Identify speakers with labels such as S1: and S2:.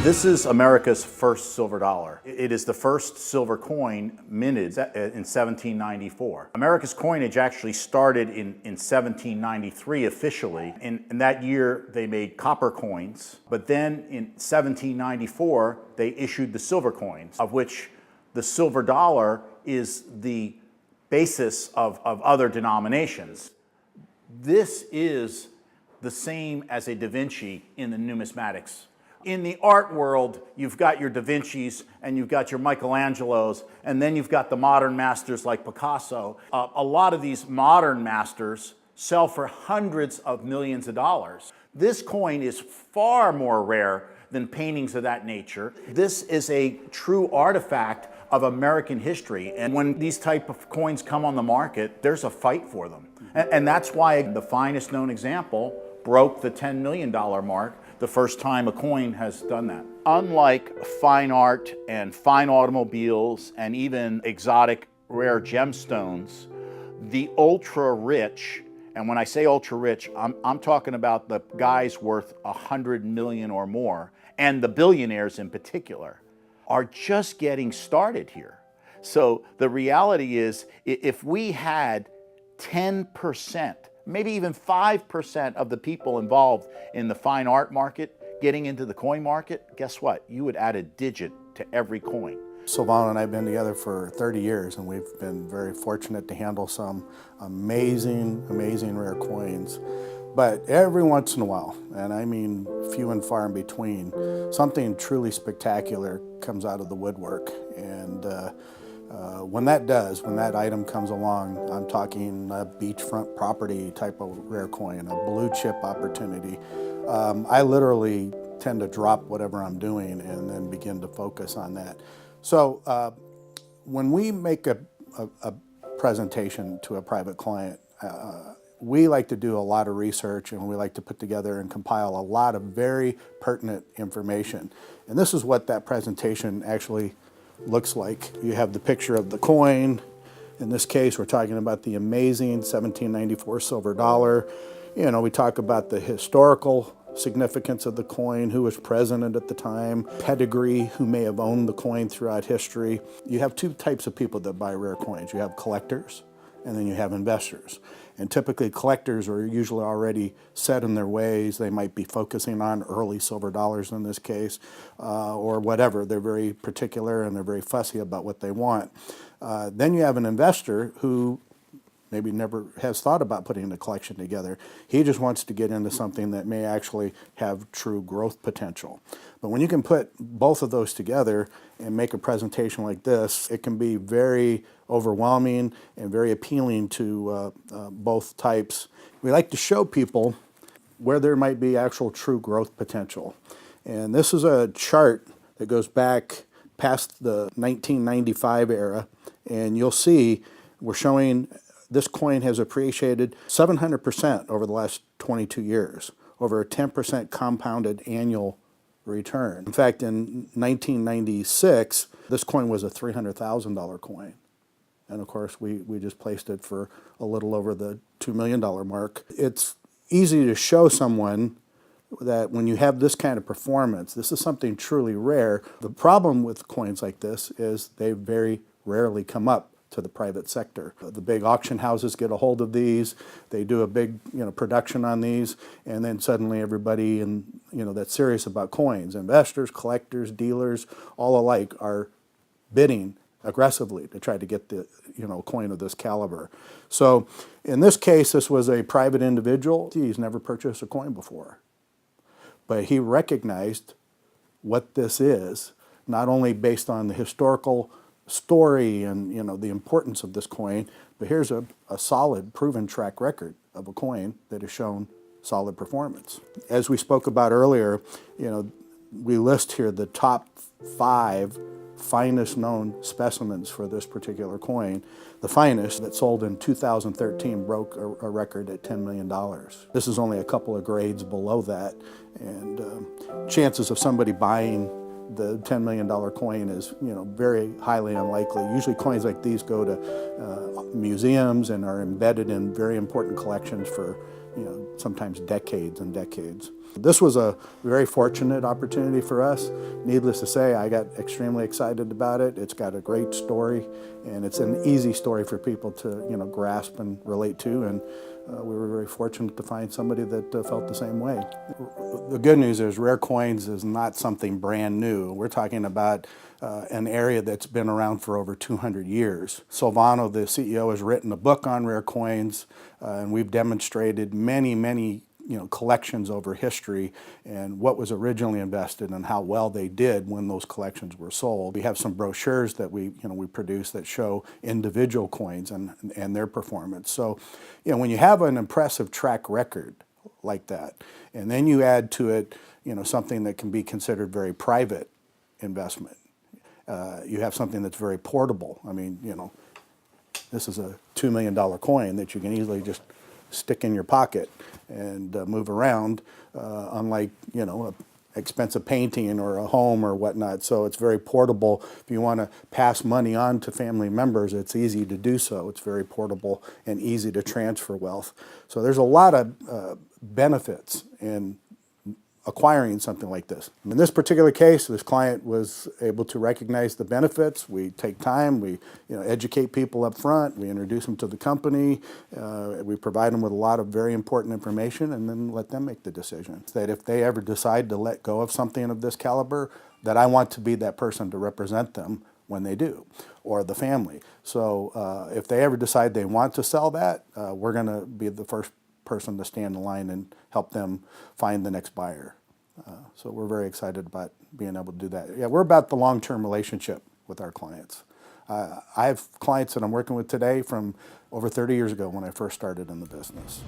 S1: This is America's first silver dollar. It is the first silver coin minted in 1794. America's coinage actually started in 1793 officially. In that year, they made copper coins, but then in 1794, they issued the silver coins, of which the silver dollar is the basis of other denominations. This is the same as a Da Vinci in the numismatics. In the art world, you've got your Da Vincis and you've got your Michelangelos, and then you've got the modern masters like Picasso. A lot of these modern masters sell for hundreds of millions of dollars. This coin is far more rare than paintings of that nature. This is a true artifact of American history, and when these type of coins come on the market, there's a fight for them. And that's why the finest known example broke the $10 million mark the first time a coin has done that. Unlike fine art and fine automobiles and even exotic rare gemstones, the ultra rich, and when I say ultra rich, I'm talking about the guys worth 100 million or more, and the billionaires in particular, are just getting started here. So the reality is, if we had 10%, maybe even 5% of the people involved in the fine art market getting into the coin market, guess what? You would add a digit to every coin.
S2: Silvano and I have been together for 30 years, and we've been very fortunate to handle some amazing rare coins. But every once in a while, and I mean few and far in between, something truly spectacular comes out of the woodwork. And when that item comes along, I'm talking a beachfront property type of rare coin, a blue chip opportunity, I literally tend to drop whatever I'm doing and then begin to focus on that. So when we make a presentation to a private client, we like to do a lot of research, and we like to put together and compile a lot of very pertinent information. And this is what that presentation actually looks like. You have the picture of the coin. In this case, we're talking about the amazing 1794 silver dollar. You know, we talk about the historical significance of the coin, who was president at the time, pedigree, who may have owned the coin throughout history. You have two types of people that buy rare coins. You have collectors, and then you have investors. And typically collectors are usually already set in their ways. They might be focusing on early silver dollars in this case, or whatever. They're very particular and they're very fussy about what they want. Then you have an investor who maybe never has thought about putting a collection together. He just wants to get into something that may actually have true growth potential. But when you can put both of those together and make a presentation like this, it can be very overwhelming and very appealing to both types. We like to show people where there might be actual true growth potential. And this is a chart that goes back past the 1995 era, and you'll see we're showing this coin has appreciated 700% over the last 22 years, over a 10% compounded annual return. In fact, in 1996, this coin was a $300,000 coin. And of course, we just placed it for a little over the $2 million mark. It's easy to show someone that when you have this kind of performance, this is something truly rare. The problem with coins like this is they very rarely come up to the private sector. The big auction houses get a hold of these, they do a big production on these, and then suddenly everybody that's serious about coins, investors, collectors, dealers, all alike, are bidding aggressively to try to get the coin of this caliber. So in this case, this was a private individual. He's never purchased a coin before, but he recognized what this is, not only based on the historical story and the importance of this coin, but here's a solid proven track record of a coin that has shown solid performance. As we spoke about earlier, we list here the top 5 finest known specimens for this particular coin. The finest that sold in 2013 broke a record at $10 million. This is only a couple of grades below that, and chances of somebody buying the $10 million coin is very highly unlikely. Usually coins like these go to museums and are embedded in very important collections for sometimes decades and decades. This was a very fortunate opportunity for us. Needless to say, I got extremely excited about it. It's got a great story, and it's an easy story for people to grasp and relate to, and we were very fortunate to find somebody that felt the same way. The good news is rare coins is not something brand new. We're talking about an area that's been around for over 200 years. Silvano, the CEO, has written a book on rare coins, and we've demonstrated many collections over history and what was originally invested and how well they did when those collections were sold. We have some brochures that we produce that show individual coins and their performance. So, when you have an impressive track record like that, and then you add to it, something that can be considered very private investment, you have something that's very portable. I mean, this is a $2 million coin that you can easily just stick in your pocket and move around, unlike an expensive painting or a home or whatnot. So it's very portable. If you want to pass money on to family members, it's easy to do so. It's very portable and easy to transfer wealth. So there's a lot of benefits in acquiring something like this. In this particular case, this client was able to recognize the benefits. We take time, we educate people up front, we introduce them to the company, we provide them with a lot of very important information, and then let them make the decision. That if they ever decide to let go of something of this caliber, that I want to be that person to represent them when they do, or the family. So if they ever decide they want to sell that, we're going to be the first person to stand in line and help them find the next buyer. So we're very excited about being able to do that. Yeah, we're about the long-term relationship with our clients. I have clients that I'm working with today from over 30 years ago when I first started in the business.